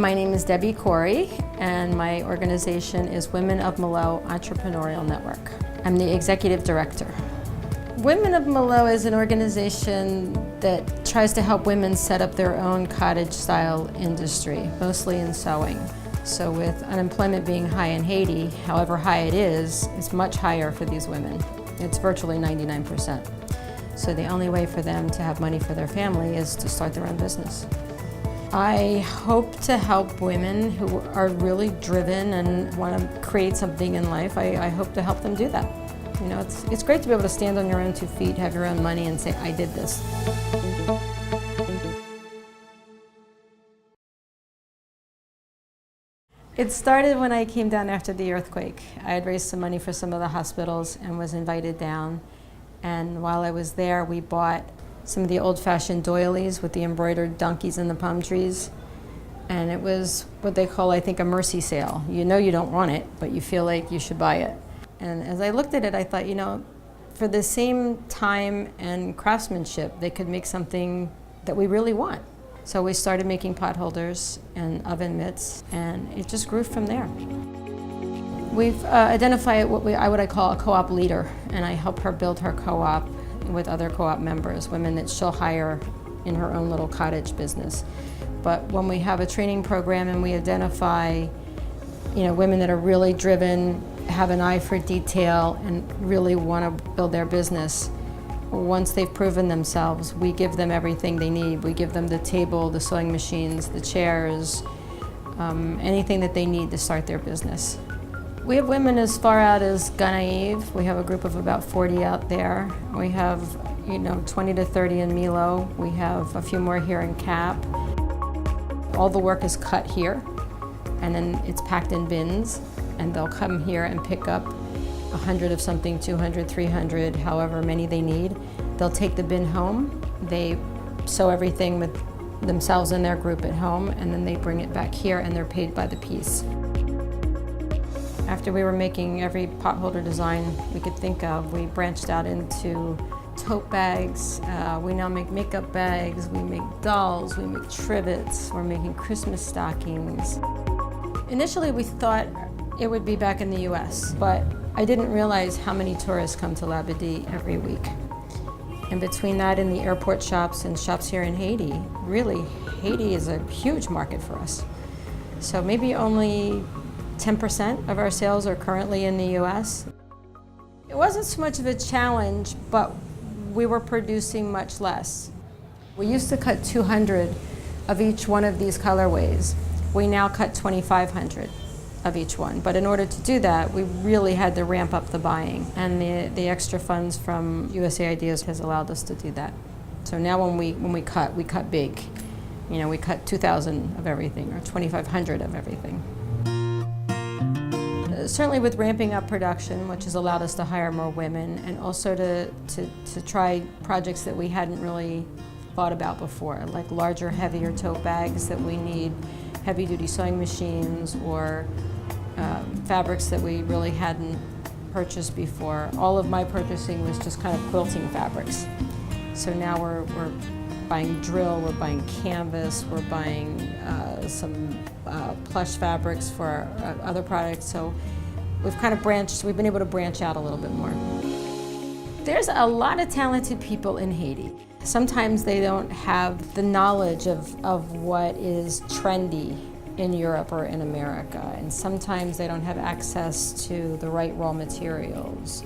My name is Debbie Corey, and my organization is Women of Milot Entrepreneurial Network. I'm the executive director. Women of Milot is an organization that tries to help women set up their own cottage-style industry, mostly in sewing. So with unemployment being high in Haiti, however high it is, it's much higher for these women. It's virtually 99%. So the only way for them to have money for their family is to start their own business. I hope to help women who are really driven and want to create something in life. I hope to help them do that. You know, it's great to be able to stand on your own 2 feet, have your own money, and say, I did this. It started when I came down after the earthquake. I had raised some money for some of the hospitals and was invited down. And while I was there, we bought some of the old-fashioned doilies with the embroidered donkeys and the palm trees. And it was what they call, I think, a mercy sale. You know you don't want it, but you feel like you should buy it. And as I looked at it, I thought, you know, for the same time and craftsmanship, they could make something that we really want. So we started making pot holders and oven mitts, and it just grew from there. We've identified what I call a co-op leader, and I help her build her co-op with other co-op members, women that she'll hire in her own little cottage business. But when we have a training program and we identify, you know, women that are really driven, have an eye for detail, and really want to build their business, once they've proven themselves, we give them everything they need. We give them the table, the sewing machines, the chairs, anything that they need to start their business. We have women as far out as Gonaive. We have a group of about 40 out there. We have, you know, 20 to 30 in Milot. We have a few more here in Cap. All the work is cut here, and then it's packed in bins, and they'll come here and pick up 100 of something, 200, 300, however many they need. They'll take the bin home. They sew everything with themselves and their group at home, and then they bring it back here, and they're paid by the piece. After we were making every pot holder design we could think of, we branched out into tote bags. We now make makeup bags, we make dolls, we make trivets, we're making Christmas stockings. Initially we thought it would be back in the US, but I didn't realize how many tourists come to Labadie every week. And between that and the airport shops and shops here in Haiti, really, Haiti is a huge market for us. So maybe only 10% of our sales are currently in the US. It wasn't so much of a challenge, but we were producing much less. We used to cut 200 of each one of these colorways. We now cut 2,500 of each one. But in order to do that, we really had to ramp up the buying. And the extra funds from USAID LEVE has allowed us to do that. So now when we cut big. You know, we cut 2,000 of everything or 2,500 of everything. Certainly with ramping up production, which has allowed us to hire more women, and also to try projects that we hadn't really thought about before, like larger, heavier tote bags that we need, heavy-duty sewing machines, or fabrics that we really hadn't purchased before. All of my purchasing was just kind of quilting fabrics. So now we're buying drill, we're buying canvas, we're buying some plush fabrics for our other products. So we've kind of we've been able to branch out a little bit more. There's a lot of talented people in Haiti. Sometimes they don't have the knowledge of what is trendy in Europe or in America, and sometimes they don't have access to the right raw materials,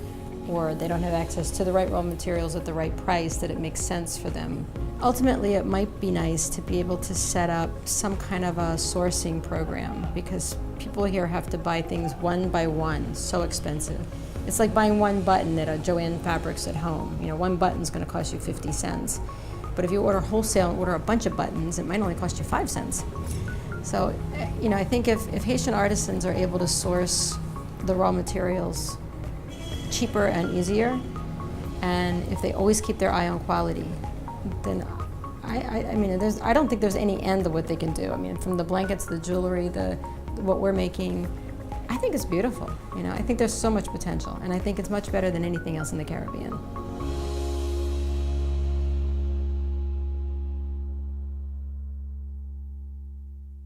or they don't have access to the right raw materials at the right price that it makes sense for them. Ultimately, it might be nice to be able to set up some kind of a sourcing program, because people here have to buy things one by one, so expensive. It's like buying one button at a Jo-Ann Fabrics at home. You know, one button's gonna cost you 50 cents. But if you order wholesale and order a bunch of buttons, it might only cost you 5 cents. So, you know, I think if Haitian artisans are able to source the raw materials cheaper and easier, and if they always keep their eye on quality, then I mean, I don't think there's any end to what they can do. I mean, from the blankets, the jewelry, what we're making, I think it's beautiful. You know, I think there's so much potential, and I think it's much better than anything else in the Caribbean.